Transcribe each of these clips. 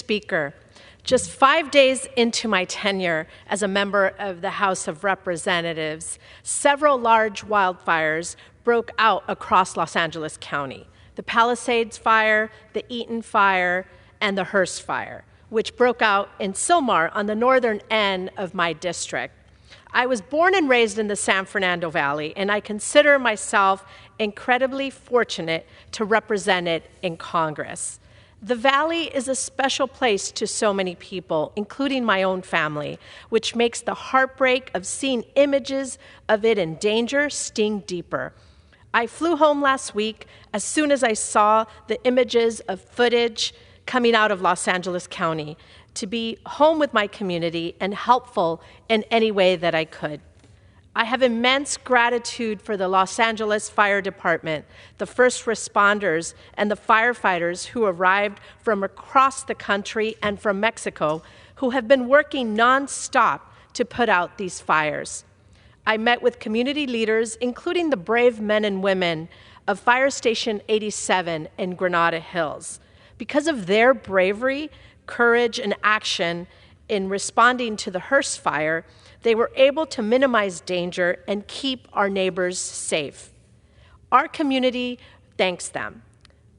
Speaker. Just 5 days into my tenure as a member of the House of Representatives, several large wildfires broke out across Los Angeles County. The Palisades Fire, the Eaton Fire, and the Hearst Fire, which broke out in Sylmar on the northern end of my district. I was born and raised in the San Fernando Valley, and I consider myself incredibly fortunate to represent it in Congress. The Valley is a special place to so many people, including my own family, which makes the heartbreak of seeing images of it in danger sting deeper. I flew home last week as soon as I saw the images of footage coming out of Los Angeles County to be home with my community and helpful in any way that I could. I have immense gratitude for the Los Angeles Fire Department, the first responders, and the firefighters who arrived from across the country and from Mexico, who have been working nonstop to put out these fires. I met with community leaders, including the brave men and women of Fire Station 87 in Granada Hills. Because of their bravery, courage, and action in responding to the Hearst fire, they were able to minimize danger and keep our neighbors safe. Our community thanks them.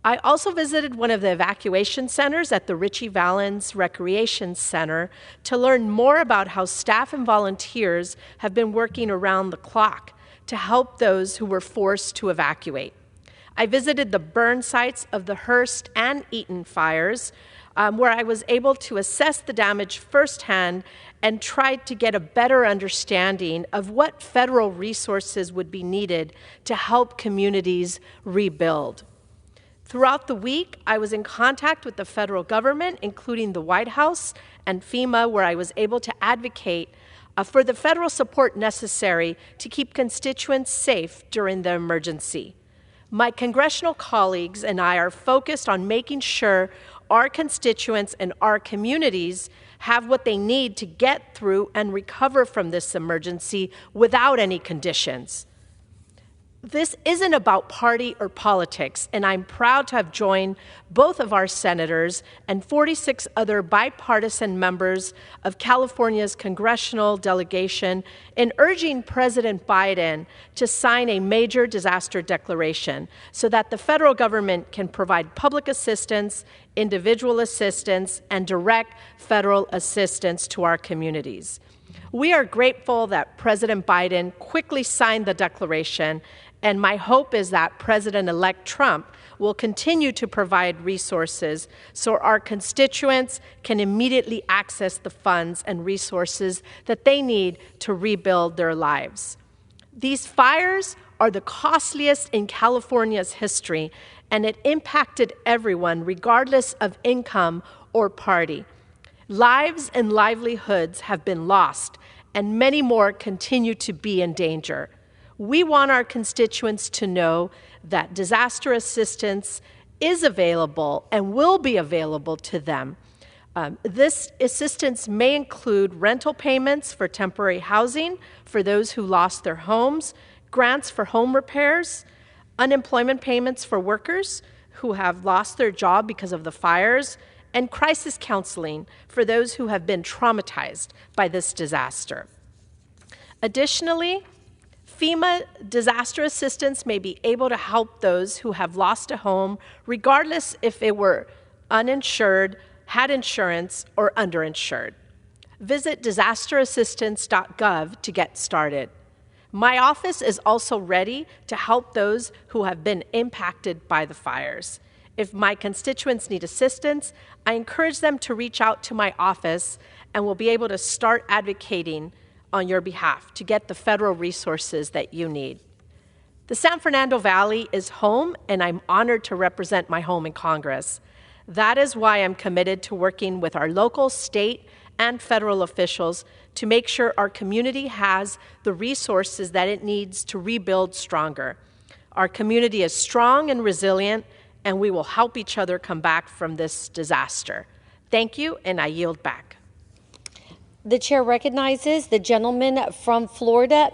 I also visited one of the evacuation centers at the Richie Valens Recreation Center to learn more about how staff and volunteers have been working around the clock to help those who were forced to evacuate. I visited the burn sites of the Hearst and Eaton fires, where I was able to assess the damage firsthand and tried to get a better understanding of what federal resources would be needed to help communities rebuild. Throughout the week, I was in contact with the federal government, including the White House and FEMA, where I was able to advocate for the federal support necessary to keep constituents safe during the emergency. My congressional colleagues and I are focused on making sure our constituents and our communities have what they need to get through and recover from this emergency without any conditions. This isn't about party or politics, and I'm proud to have joined both of our senators and 46 other bipartisan members of California's congressional delegation in urging President Biden to sign a major disaster declaration so that the federal government can provide public assistance, individual assistance, and direct federal assistance to our communities. We are grateful that President Biden quickly signed the declaration, and my hope is that President-elect Trump will continue to provide resources so our constituents can immediately access the funds and resources that they need to rebuild their lives. These fires are the costliest in California's history, and it impacted everyone regardless of income or party. Lives and livelihoods have been lost, and many more continue to be in danger. We want our constituents to know that disaster assistance is available and will be available to them. This assistance may include rental payments for temporary housing for those who lost their homes, grants for home repairs, unemployment payments for workers who have lost their job because of the fires, and crisis counseling for those who have been traumatized by this disaster. Additionally, FEMA disaster assistance may be able to help those who have lost a home, regardless if they were uninsured, had insurance, or underinsured. Visit disasterassistance.gov to get started. My office is also ready to help those who have been impacted by the fires. If my constituents need assistance, I encourage them to reach out to my office, and we'll be able to start advocating on your behalf to get the federal resources that you need. The San Fernando Valley is home, and I'm honored to represent my home in Congress. That is why I'm committed to working with our local, state, and federal officials to make sure our community has the resources that it needs to rebuild stronger. Our community is strong and resilient, and we will help each other come back from this disaster. Thank you, and I yield back. The chair recognizes the gentleman from Florida,